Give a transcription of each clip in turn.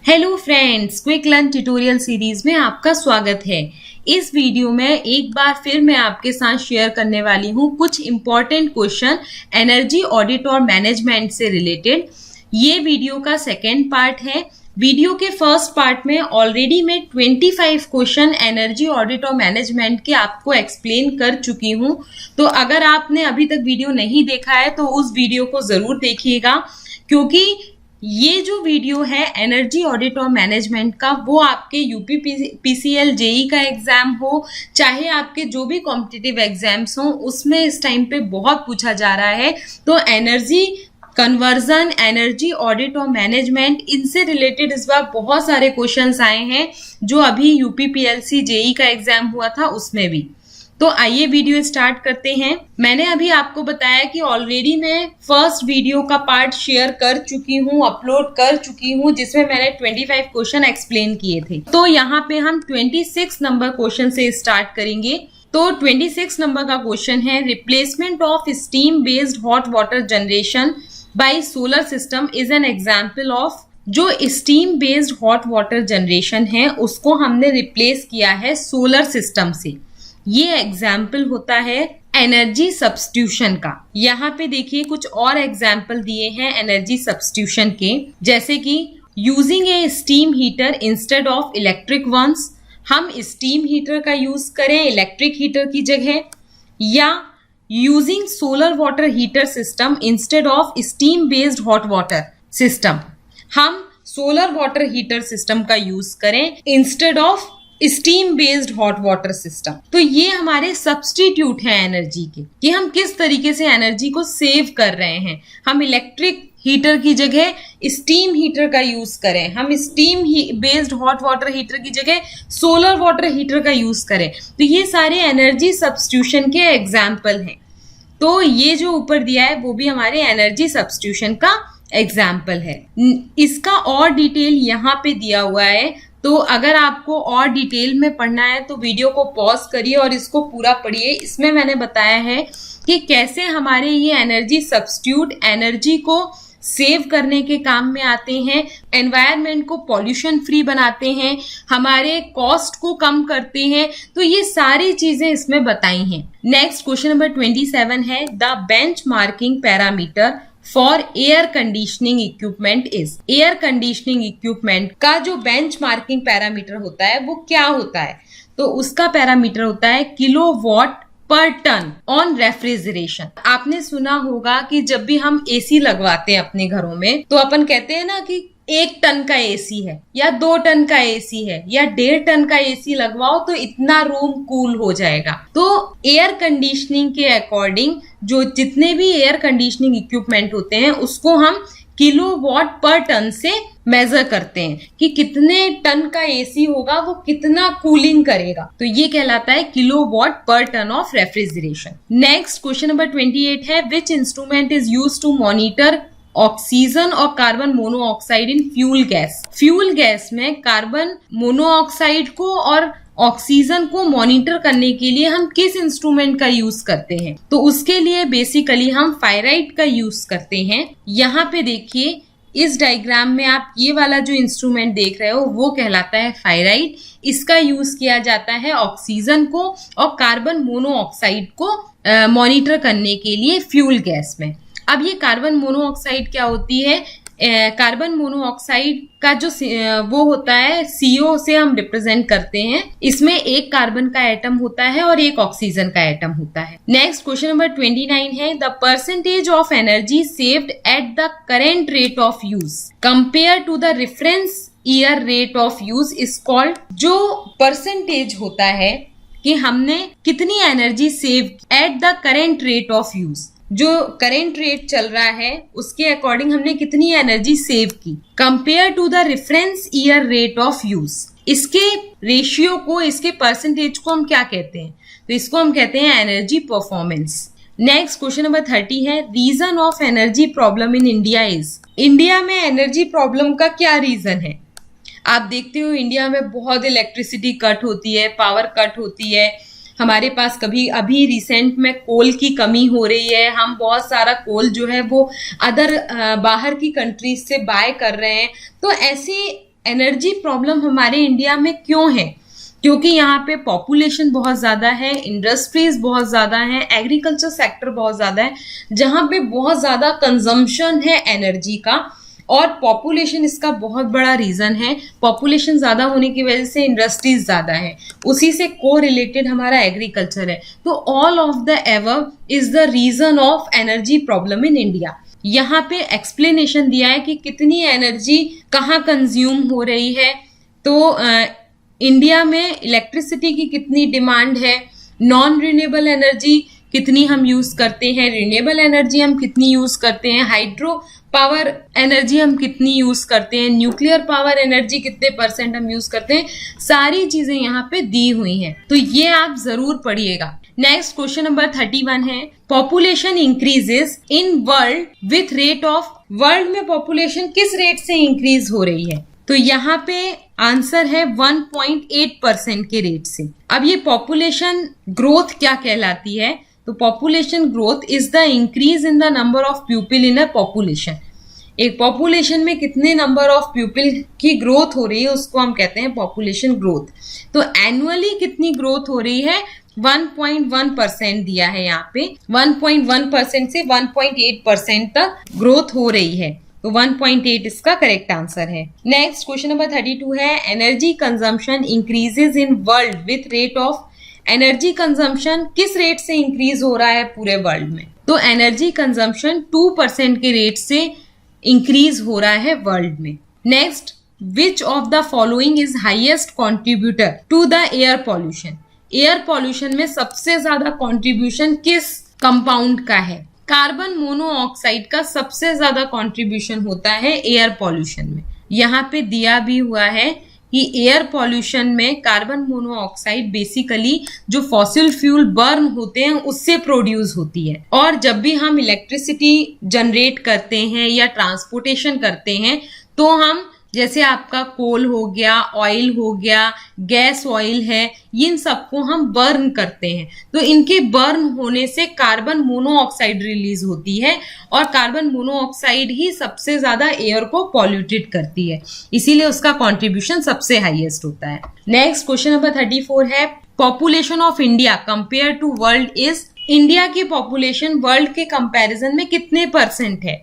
Hello friends, quick learn tutorial series में आपका स्वागत है। इस वीडियो में एक बार फिर मैं आपके साथ शेयर करने वाली हूँ कुछ इम्पोर्टेंट क्वेश्चन एनर्जी ऑडिट और मैनेजमेंट से रिलेटेड। ये वीडियो का सेकेंड पार्ट है। वीडियो के फर्स्ट पार्ट में ऑलरेडी मैं 25 क्वेश्चन एनर्जी ऑडिट और मैनेजमेंट के आपको एक्सप्लेन कर चुकी हूँ। तो अगर आपने अभी तक वीडियो नहीं देखा है तो उस वीडियो को जरूर देखिएगा, क्योंकि ये जो वीडियो है एनर्जी ऑडिट और मैनेजमेंट का, वो आपके यूपी पीसीएल जेई का एग्जाम हो, चाहे आपके जो भी कॉम्पिटिटिव एग्जाम्स हो, उसमें इस टाइम पे बहुत पूछा जा रहा है। तो एनर्जी कन्वर्जन, एनर्जी ऑडिट और मैनेजमेंट, इनसे रिलेटेड इस बार बहुत सारे क्वेश्चंस आए हैं जो अभी यूपी पीएलसी जेई का एग्जाम हुआ था उसमें भी। तो आइए वीडियो स्टार्ट करते हैं। मैंने अभी आपको बताया कि ऑलरेडी मैं फर्स्ट वीडियो का पार्ट शेयर कर चुकी हूँ, अपलोड कर चुकी हूँ, जिसमें मैंने 25 क्वेश्चन एक्सप्लेन किए थे। तो यहाँ पे हम 26 नंबर क्वेश्चन से स्टार्ट करेंगे। तो 26 नंबर का क्वेश्चन है, replacement of steam based hot water generation by solar system is an example of. जो steam based hot water generation है उसको हमने रिप्लेस किया है सोलर सिस्टम से। ये एग्जाम्पल होता है एनर्जी सब्स्टिट्यूशन का। यहाँ पे देखिए कुछ और एग्जाम्पल दिए हैं एनर्जी सब्स्टिट्यूशन के, जैसे कि using a steam heater instead of electric ones. हम स्टीम हीटर का यूज करें इलेक्ट्रिक हीटर की जगह, या using solar water heater system instead of steam based hot water system. हम सोलर वाटर हीटर सिस्टम का यूज करें instead of steam based hot water system. तो ये हमारे सब्स्टिट्यूट है एनर्जी के, कि हम किस तरीके से एनर्जी को सेव कर रहे हैं। हम इलेक्ट्रिक हीटर की जगह स्टीम हीटर का यूज करें, हम steam based hot water heater की जगह सोलर वाटर हीटर का यूज करें। तो ये सारे एनर्जी सब्स्टिट्यूशन के एग्जाम्पल हैं। तो ये जो ऊपर दिया है वो भी हमारे एनर्जी सब्स्टिट्यूशन का एग्जाम्पल है। इसका और डिटेल यहाँ पे दिया हुआ है। तो अगर आपको और डिटेल में पढ़ना है तो वीडियो को पॉज करिए और इसको पूरा पढ़िए। इसमें मैंने बताया है कि कैसे हमारे ये एनर्जी सब्स्टिट्यूट एनर्जी को सेव करने के काम में आते हैं, एनवायरनमेंट को पॉल्यूशन फ्री बनाते हैं, हमारे कॉस्ट को कम करते हैं। तो ये सारी चीजें इसमें बताई हैं। नेक्स्ट क्वेश्चन नंबर 27 है, the benchmarking parameter for air conditioning equipment is. Air conditioning equipment का जो बेंचमार्किंग पैरामीटर होता है वो क्या होता है? तो उसका पैरामीटर होता है किलोवाट पर टन ऑन रेफ्रिजरेशन। आपने सुना होगा कि जब भी हम एसी लगवाते हैं अपने घरों में तो अपन कहते हैं ना कि 1 टन का एसी है या 2 टन का एसी है या 1.5 टन का एसी लगवाओ तो इतना रूम कूल हो जाएगा। तो एयर कंडीशनिंग के अकॉर्डिंग जो जितने भी एयर कंडीशनिंग इक्विपमेंट होते हैं उसको हम किलोवाट पर टन से मेजर करते हैं कि कितने टन का एसी होगा वो कितना कूलिंग करेगा। तो ये कहलाता है किलोवाट पर ton of refrigeration. Next question number 28 है, which instrument is used to monitor oxygen और carbon monoxide in fuel gas. Fuel gas में कार्बन मोनोऑक्साइड को और ऑक्सीजन को मॉनिटर करने के लिए हम किस इंस्ट्रूमेंट का यूज करते हैं? तो उसके लिए बेसिकली हम फायराइट का यूज करते हैं। यहाँ पे देखिए इस डायग्राम में आप ये वाला जो इंस्ट्रूमेंट देख रहे हो वो कहलाता है फायराइट। इसका यूज किया जाता है ऑक्सीजन को और कार्बन मोनोऑक्साइड को मॉनिटर करने के लिए फ्यूल गैस में। अब ये कार्बन मोनोऑक्साइड क्या होती है? कार्बन मोनोऑक्साइड का जो वो होता है CO से हम रिप्रेजेंट करते हैं। इसमें एक कार्बन का एटम होता है और एक ऑक्सीजन का एटम होता है। नेक्स्ट क्वेश्चन नंबर 29 है, the percentage of energy saved at the current rate of use compare to the reference year rate of use is called. जो परसेंटेज होता है कि हमने कितनी energy save at the current rate of use, जो current rate चल रहा है उसके अकॉर्डिंग हमने कितनी एनर्जी सेव की, compare to the reference year rate of use. इसके रेशियो को, इसके परसेंटेज को हम क्या कहते हैं? तो इसको हम कहते हैं energy performance. Next question number 30 है, reason of energy problem in India is. India में एनर्जी प्रॉब्लम का क्या रीजन है? आप देखते हो इंडिया में बहुत इलेक्ट्रिसिटी कट होती है, पावर कट होती है। हमारे पास कभी अभी रिसेंट में कोल की कमी हो रही है। हम बहुत सारा कोल जो है वो बाहर की कंट्रीज से बाय कर रहे हैं। तो ऐसी एनर्जी प्रॉब्लम हमारे इंडिया में क्यों है? क्योंकि यहाँ पे पॉपुलेशन बहुत ज्यादा है, इंडस्ट्रीज बहुत ज्यादा है, एग्रीकल्चर सेक्टर बहुत ज्यादा है, जहाँ पे बहुत ज्यादा कंजम्पशन है एनर्जी का, और पॉपुलेशन इसका बहुत बड़ा रीजन है। पॉपुलेशन ज्यादा होने की वजह से इंडस्ट्रीज ज्यादा है, उसी से को रिलेटेड हमारा एग्रीकल्चर है। तो all of the above is the reason of energy problem in India. यहाँ पे एक्सप्लेनेशन दिया है कि कितनी एनर्जी कहाँ कंज्यूम हो रही है। तो इंडिया में इलेक्ट्रिसिटी की कितनी डिमांड है, नॉन रिन्यूएबल एनर्जी कितनी हम यूज करते हैं, रिन्यूएबल एनर्जी हम कितनी यूज करते हैं, हाइड्रो पावर एनर्जी हम कितनी यूज करते हैं, न्यूक्लियर पावर एनर्जी कितने % हम यूज करते हैं, सारी चीजें यहाँ पे दी हुई हैं। तो ये आप जरूर पढ़िएगा। नेक्स्ट क्वेश्चन नंबर 31 है, population increases in world with rate of, world में पॉपुलेशन किस रेट से इंक्रीज हो रही है? तो यहाँ पे आंसर है 1.8% के रेट से। अब ये पॉपुलेशन ग्रोथ क्या कहलाती है? तो population growth is the increase in the number of people in a population. एक पॉपुलेशन में कितने नंबर ऑफ पीपल की ग्रोथ हो रही है उसको हम कहते हैं पॉपुलेशन ग्रोथ। तो एनुअली कितनी ग्रोथ हो रही है? 1.1% दिया है यहाँ पे। 1.1% से 1.8% तक ग्रोथ हो रही है। तो 1.8 इसका करेक्ट आंसर है। नेक्स्ट क्वेश्चन नंबर 32 है, energy consumption increases in world with rate of, energy consumption किस रेट से इंक्रीज हो रहा है पूरे वर्ल्ड में? तो एनर्जी कंजम्पशन 2% के रेट से इंक्रीज हो रहा है वर्ल्ड में। Next, which of the following is highest contributor to the air pollution? Air pollution में सबसे ज्यादा कॉन्ट्रीब्यूशन किस कंपाउंड का है? कार्बन मोनोऑक्साइड का सबसे ज्यादा कंट्रीब्यूशन होता है एयर पॉल्यूशन में। यहाँ पे दिया भी हुआ है कि एयर पॉल्यूशन में कार्बन मोनोऑक्साइड बेसिकली जो फॉसिल फ्यूल बर्न होते हैं उससे प्रोड्यूस होती है। और जब भी हम इलेक्ट्रिसिटी जनरेट करते हैं या ट्रांसपोर्टेशन करते हैं तो हम, जैसे आपका कोल हो गया, ऑयल हो गया, गैस ऑयल है, इन सबको हम बर्न करते हैं। तो इनके बर्न होने से कार्बन मोनोऑक्साइड रिलीज होती है और कार्बन मोनोऑक्साइड ही सबसे ज्यादा एयर को पॉल्यूटेड करती है, इसीलिए उसका कंट्रीब्यूशन सबसे हाईएस्ट होता है। नेक्स्ट क्वेश्चन नंबर 34 है, population of India compare to world is, India की पॉपुलेशन वर्ल्ड के कंपैरिजन में कितने % है?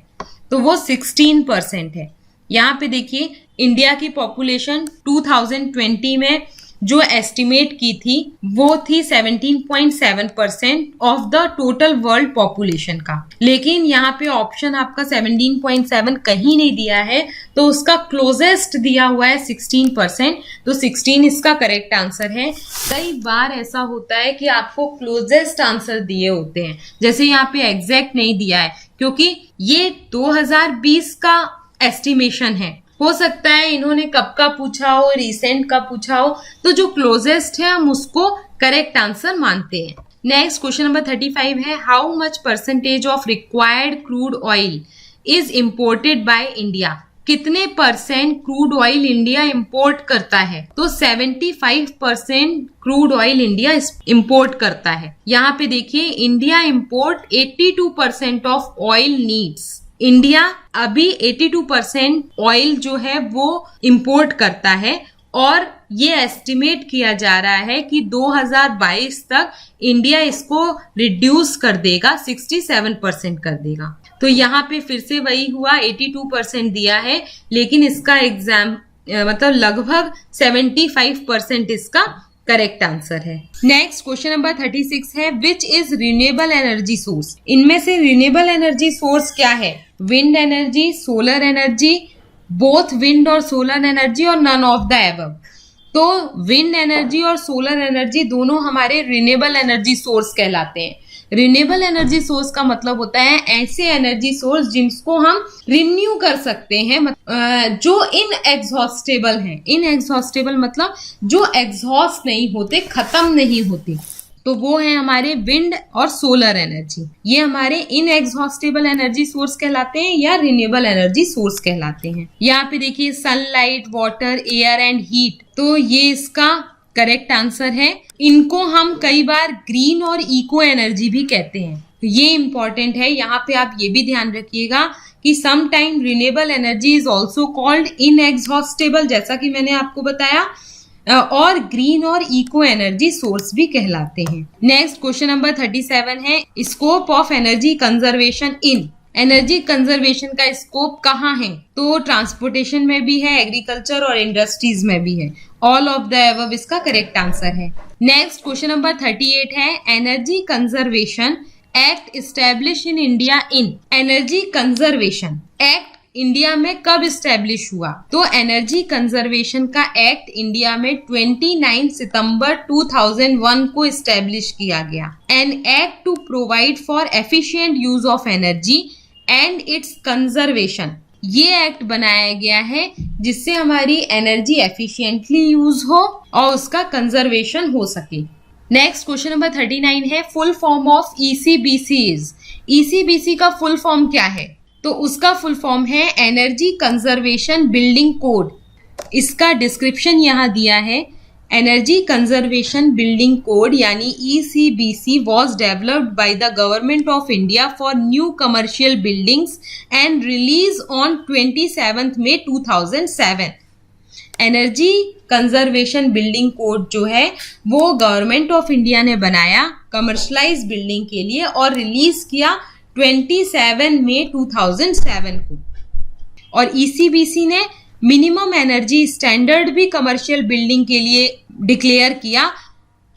तो वो 16% है। यहाँ पे देखिए, इंडिया की पॉपुलेशन 2020 में जो एस्टिमेट की थी वो थी 17.7% of the total world population का, लेकिन यहाँ पे ऑप्शन आपका 17.7 कहीं नहीं दिया है, तो उसका क्लोजेस्ट दिया हुआ है 16%। तो 16 इसका करेक्ट आंसर है। कई बार ऐसा होता है कि आपको क्लोजेस्ट आंसर दिए होते हैं, जैसे यहाँ पे एग्जैक्ट नहीं दिया है क्योंकि ये 2020 का एस्टिमेशन है। हो सकता है इन्होंने कब का पूछा हो, रिसेंट का पूछा हो, तो जो क्लोजेस्ट है हम उसको करेक्ट आंसर मानते हैं। नेक्स्ट क्वेश्चन नंबर 35 है, how much % of required crude oil is imported by India? कितने % क्रूड ऑयल इंडिया इंपोर्ट करता है? तो 75% क्रूड ऑयल इंडिया इंपोर्ट करता है। यहाँ पे देखिए, India import 82% of oil needs. India अभी 82% ऑयल जो है वो इंपोर्ट करता है और ये एस्टिमेट किया जा रहा है कि 2022 तक इंडिया इसको रिड्यूस कर देगा, 67% कर देगा। तो यहाँ पे फिर से वही हुआ, 82% दिया है, लेकिन इसका एग्जाम मतलब लगभग 75% इसका करेक्ट आंसर है। नेक्स्ट क्वेश्चन नंबर 36 है, which is renewable energy source? इनमें से रिन्यूएबल एनर्जी सोर्स क्या है? Wind energy, solar energy, both wind और सोलर एनर्जी, और नन ऑफ द एबव। तो विंड एनर्जी और सोलर एनर्जी दोनों हमारे रिन्यूएबल एनर्जी सोर्स कहलाते हैं। रिन्यूएबल एनर्जी सोर्स का मतलब होता है ऐसे एनर्जी सोर्स जिनको हम रिन्यू कर सकते हैं, जो इनएग्जॉस्टेबल हैं। इनएग्जॉस्टेबल मतलब जो एग्जॉस्ट नहीं होते, खत्म नहीं होते, तो वो है हमारे विंड और सोलर एनर्जी। ये हमारे इनएग्जॉस्टेबल एनर्जी सोर्स कहलाते हैं या रिन्यूएबल एनर्जी सोर्स कहलाते हैं। यहाँ पे देखिए, sunlight, water, air and heat, तो ये इसका करेक्ट आंसर है। इनको हम कई बार ग्रीन और इको एनर्जी भी कहते हैं। ये इंपॉर्टेंट है, यहाँ पे आप ये भी ध्यान रखिएगा कि some time renewable energy is also called inexhaustible, जैसा कि मैंने आपको बताया, और ग्रीन और इको एनर्जी सोर्स भी कहलाते हैं। नेक्स्ट क्वेश्चन नंबर 37 है scope of energy conservation in. Energy conservation का स्कोप कहाँ है? तो ट्रांसपोर्टेशन में भी है, एग्रीकल्चर और इंडस्ट्रीज में भी है। ऑल ऑफ द अबव इसका करेक्ट आंसर है। नेक्स्ट क्वेश्चन नंबर 38 है energy conservation act establish in India in. Energy conservation act India में कब इस्टेब्लिश हुआ? तो एनर्जी कंजर्वेशन का एक्ट इंडिया में 29 सितंबर 2001 को इस्टेब्लिश किया गया। An act to provide for efficient use of energy and its conservation. ये एक्ट बनाया गया है जिससे हमारी एनर्जी एफिशिएंटली यूज हो और उसका कंजर्वेशन हो सके। नेक्स्ट क्वेश्चन नंबर 39 है फुल फॉर्म ऑफ ईसीबीसी इज। ईसीबीसी का फुल फॉर्म क्या है? तो उसका फुल फॉर्म है एनर्जी कंजर्वेशन बिल्डिंग कोड। इसका डिस्क्रिप्शन यहाँ दिया है। एनर्जी कंजर्वेशन बिल्डिंग कोड यानी ECBC was developed by the government of India for new commercial buildings and released on 27th May 2007। Energy conservation building code जो है वो government of India ने बनाया कमर्शलाइज बिल्डिंग के लिए और रिलीज किया 27 मई 2007 को। और ECBC ने मिनिमम एनर्जी स्टैंडर्ड भी कमर्शियल बिल्डिंग के लिए डिक्लेयर किया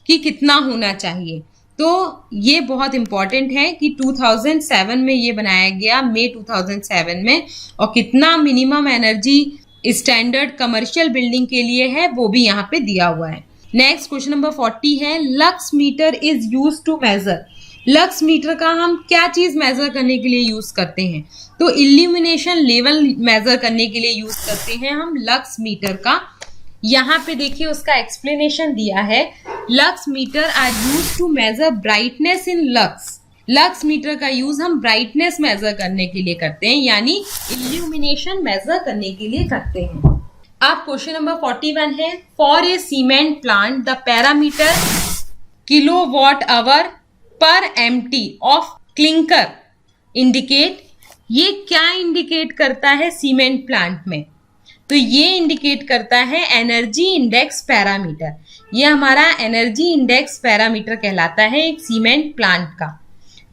कि कितना होना चाहिए। तो ये बहुत इंपॉर्टेंट है कि 2007 में ये बनाया गया, मई 2007 में, और कितना minimum energy standard commercial building के लिए है वो भी यहाँ पे दिया हुआ है। नेक्स्ट क्वेश्चन नंबर 40 है lux meter is use to measure. Lux meter का हम क्या चीज मेजर करने के लिए यूज करते हैं? तो इल्यूमिनेशन लेवल मेजर करने के लिए यूज करते हैं हम लक्स मीटर का। यहाँ पे देखिए उसका एक्सप्लेनेशन दिया है। Lux meter are use to measure brightness in lux. Lux meter का यूज हम ब्राइटनेस मेजर करने के लिए करते हैं, यानी इल्यूमिनेशन मेजर करने के लिए करते हैं। अब क्वेश्चन नंबर 41 है for a cement plant the parameter kilowatt hour पर एमटी ऑफ क्लिंकर इंडिकेट। ये क्या इंडिकेट करता है सीमेंट प्लांट में? तो ये इंडिकेट करता है एनर्जी इंडेक्स पैरामीटर। ये हमारा एनर्जी इंडेक्स पैरामीटर कहलाता है एक सीमेंट प्लांट का।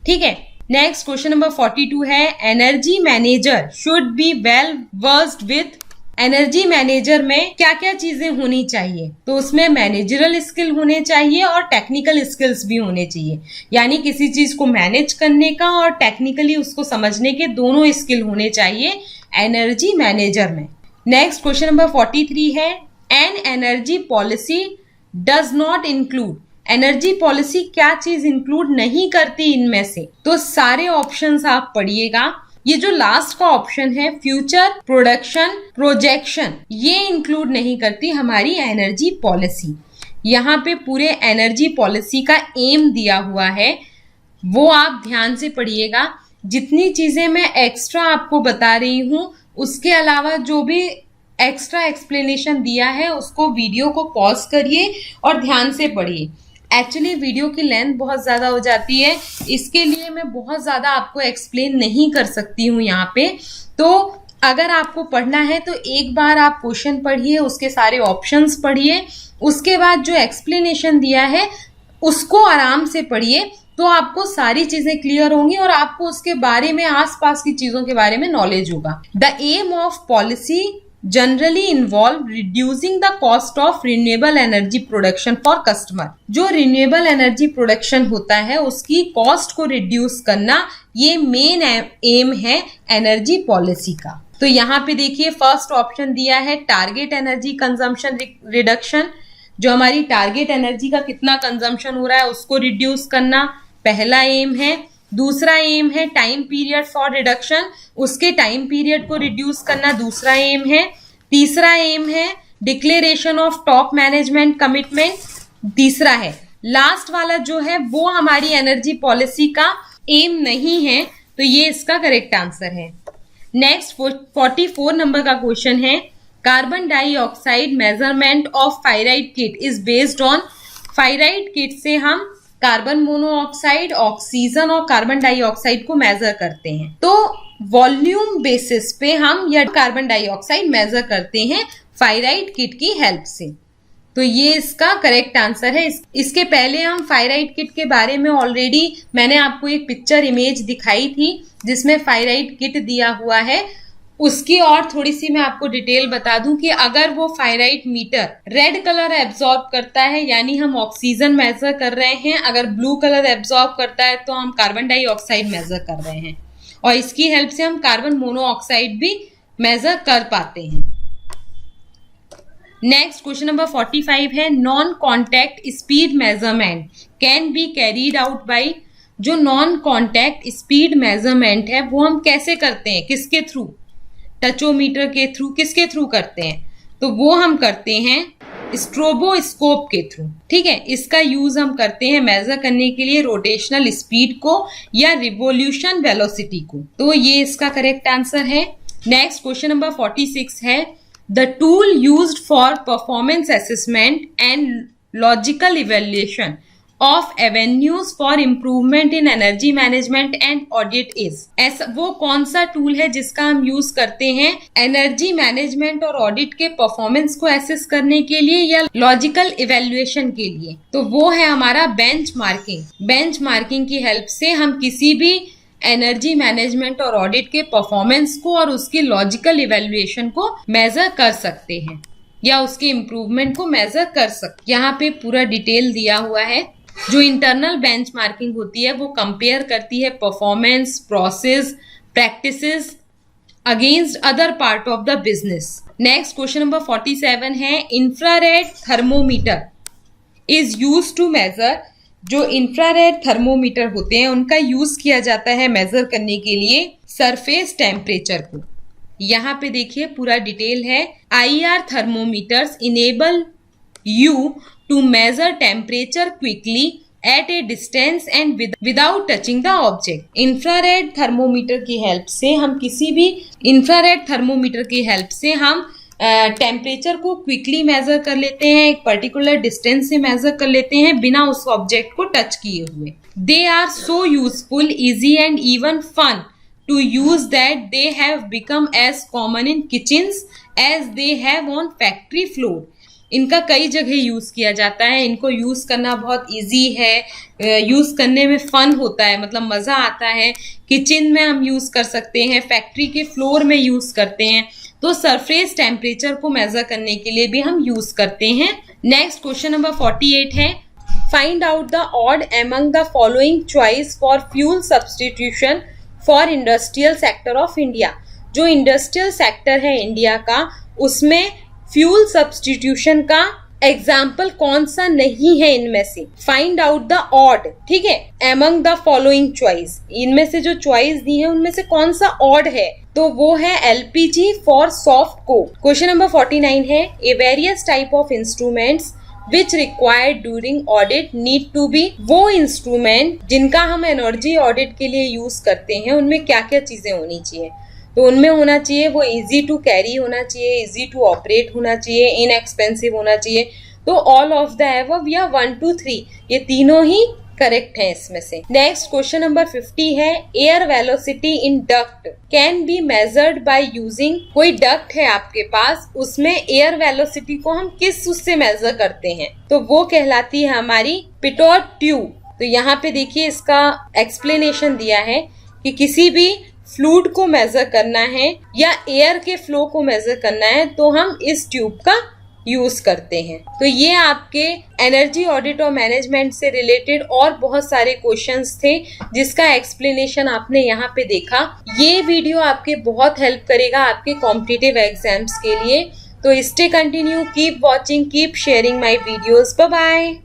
ठीक है। नेक्स्ट क्वेश्चन नंबर 42 है energy manager should be well versed with. Energy manager में क्या क्या चीजें होनी चाहिए? तो उसमें मैनेजरल स्किल होने चाहिए और टेक्निकल स्किल्स भी होने चाहिए, यानी किसी चीज को मैनेज करने का और टेक्निकली उसको समझने के दोनों स्किल होने चाहिए एनर्जी मैनेजर में। नेक्स्ट क्वेश्चन नंबर 43 है an energy policy does not include. Energy policy क्या चीज इंक्लूड नहीं करती इनमें से? तो सारे ऑप्शंस आप पढ़िएगा। ये जो लास्ट का ऑप्शन है फ्यूचर प्रोडक्शन प्रोजेक्शन, ये इंक्लूड नहीं करती हमारी एनर्जी पॉलिसी। यहाँ पे पूरे एनर्जी पॉलिसी का एम दिया हुआ है, वो आप ध्यान से पढ़िएगा। जितनी चीजें मैं एक्स्ट्रा आपको बता रही हूँ उसके अलावा जो भी एक्स्ट्रा एक्सप्लेनेशन दिया है उसको वीडियो को पॉज करिए और ध्यान से पढ़िए। एक्चुअली वीडियो की लेंथ बहुत ज़्यादा हो जाती है, इसके लिए मैं बहुत ज़्यादा आपको एक्सप्लेन नहीं कर सकती हूँ यहाँ पे। तो अगर आपको पढ़ना है तो एक बार आप क्वेश्चन पढ़िए, उसके सारे ऑप्शंस पढ़िए, उसके बाद जो एक्सप्लेनेशन दिया है उसको आराम से पढ़िए, तो आपको सारी चीज़ें क्लियर होंगी और आपको उसके बारे में, आसपास की चीज़ों के बारे में नॉलेज होगा। The aim of policy generally involve reducing the cost of renewable energy production for customer. जो रिन्यूएबल एनर्जी प्रोडक्शन होता है उसकी कॉस्ट को रिड्यूस करना, ये मेन एम है एनर्जी पॉलिसी का। तो यहाँ पे देखिए फर्स्ट ऑप्शन दिया है टारगेट एनर्जी कंजम्पशन रिडक्शन। जो हमारी टारगेट एनर्जी का कितना कंजम्पशन हो रहा है उसको रिड्यूस करना पहला एम है। दूसरा एम है टाइम पीरियड फॉर रिडक्शन, उसके टाइम पीरियड को रिड्यूस करना दूसरा एम है। तीसरा एम है declaration of top management commitment, तीसरा है। लास्ट वाला जो है वो हमारी एनर्जी पॉलिसी का एम नहीं है, तो ये इसका करेक्ट आंसर है। नेक्स्ट 44 नंबर का क्वेश्चन है carbon dioxide measurement of fyrite kit is based on. Fyrite kit से हम कार्बन मोनोऑक्साइड, ऑक्सीजन और कार्बन डाइऑक्साइड को मेजर करते हैं। तो वॉल्यूम बेसिस पे हम या कार्बन डाइऑक्साइड मेजर करते हैं फाइराइट किट की हेल्प से। तो ये इसका करेक्ट आंसर है। इसके पहले हम फाइराइट किट के बारे में ऑलरेडी मैंने आपको एक पिक्चर इमेज दिखाई थी जिसमें फाइराइट किट दिया हुआ है। उसकी और थोड़ी सी मैं आपको डिटेल बता दूं कि अगर वो फाइराइट मीटर रेड कलर एब्जॉर्ब करता है यानी हम ऑक्सीजन मेजर कर रहे हैं, अगर ब्लू कलर एब्जॉर्ब करता है तो हम कार्बन डाइऑक्साइड मेजर कर रहे हैं, और इसकी हेल्प से हम कार्बन मोनोऑक्साइड भी मेजर कर पाते हैं। नेक्स्ट क्वेश्चन नंबर 45 है non contact speed measurement can be carried out by. जो नॉन कॉन्टैक्ट स्पीड मेजरमेंट है वो हम कैसे करते हैं, किसके थ्रू, टचोमीटर के थ्रू, किसके थ्रू करते हैं, तो वो हम करते हैं स्ट्रोबोस्कोप के थ्रू। ठीक है, इसका यूज हम करते हैं मेजर करने के लिए रोटेशनल स्पीड को या रिवोल्यूशन वेलोसिटी को। तो ये इसका करेक्ट आंसर है। नेक्स्ट क्वेश्चन नंबर 46 है the tool used for performance assessment and logical evaluation of avenues for improvement in energy management and audit is. ऐसा वो कौन सा टूल है जिसका हम यूज करते हैं एनर्जी मैनेजमेंट और ऑडिट के परफॉर्मेंस को एसेस करने के लिए या लॉजिकल इवैल्यूएशन के लिए, तो वो है हमारा बेंचमार्किंग। बेंचमार्किंग की हेल्प से हम किसी भी एनर्जी मैनेजमेंट और ऑडिट के परफॉर्मेंस को और उसकी लॉजिकल इवैल्यूएशन को मेजर कर सकते हैं या उसके इम्प्रूवमेंट को मेजर कर सकते। यहाँ पे पूरा डिटेल दिया हुआ है। जो इंटरनल बेंचमार्किंग होती है वो कंपेयर करती है performance, process, practices against other part of the business. Next question number 47 है infrared thermometer is use to measure. जो इंफ्रारेड थर्मोमीटर होते हैं उनका यूज किया जाता है मेजर करने के लिए सरफेस टेम्परेचर को। यहाँ पे देखिए पूरा डिटेल है। IR thermometers enable you to measure temperature quickly at a distance and without touching the object। Infrared thermometer की हेल्प से हम किसी भी इंफ्रारेड थर्मोमीटर की हेल्प से हम टेम्परेचर को क्विकली मेजर कर लेते हैं, एक पर्टिकुलर डिस्टेंस से मेजर कर लेते हैं बिना उस ऑब्जेक्ट को टच किए हुए। They are so useful, easy and even fun to use that they have become as common in kitchens as they have on factory floor। इनका कई जगह यूज किया जाता है, इनको यूज करना बहुत इजी है, यूज करने में फन होता है, मतलब मजा आता है। किचन में हम यूज कर सकते हैं, फैक्ट्री के फ्लोर में यूज करते हैं, तो सरफेस टेम्परेचर को मेजर करने के लिए भी हम यूज करते हैं। नेक्स्ट क्वेश्चन नंबर 48 है find out the odd among the following choice for fuel substitution for industrial sector of India. जो इंडस्ट्रियल सेक्टर है इंडिया का उसमें फ्यूल सब्सटीट्यूशन का एग्जाम्पल कौन सा नहीं है इनमें से। फाइंड आउट द ऑड, ठीक है, एमंग द फॉलोइंग चॉइस, इनमें से जो चॉइस दी है उनमें से कौन सा ऑड है, तो वो है LPG for soft coke. Question number 49 है a various type of instruments which required during audit need to be. वो इंस्ट्रूमेंट जिनका हम एनर्जी ऑडिट के लिए यूज करते हैं उनमें क्या क्या चीजें होनी चाहिए, तो उनमें होना चाहिए वो इजी टू कैरी होना चाहिए, इजी टू ऑपरेट होना चाहिए, इनएक्सपेंसिव होना चाहिए। तो ऑल ऑफ द एबव या 1 2 3 ये तीनों ही करेक्ट है इसमें से। नेक्स्ट क्वेश्चन नंबर 50 है air velocity in duct can be measured by using. कोई डक्ट है आपके पास, उसमें एयर वेलोसिटी को हम किस उससे मेजर करते हैं, तो वो कहलाती है हमारी पिटोट ट्यूब। तो यहाँ पे देखिए इसका एक्सप्लेनेशन दिया है कि किसी भी फ्लूइड को मेजर करना है या एयर के फ्लो को मेजर करना है तो हम इस ट्यूब का यूज करते हैं। तो ये आपके एनर्जी ऑडिट और मैनेजमेंट से रिलेटेड और बहुत सारे क्वेश्चंस थे जिसका एक्सप्लेनेशन आपने यहाँ पे देखा। ये वीडियो आपके बहुत हेल्प करेगा आपके कॉम्पिटिटिव एग्जाम्स के लिए। तो stay continue, keep watching, keep sharing my videos. Bye bye.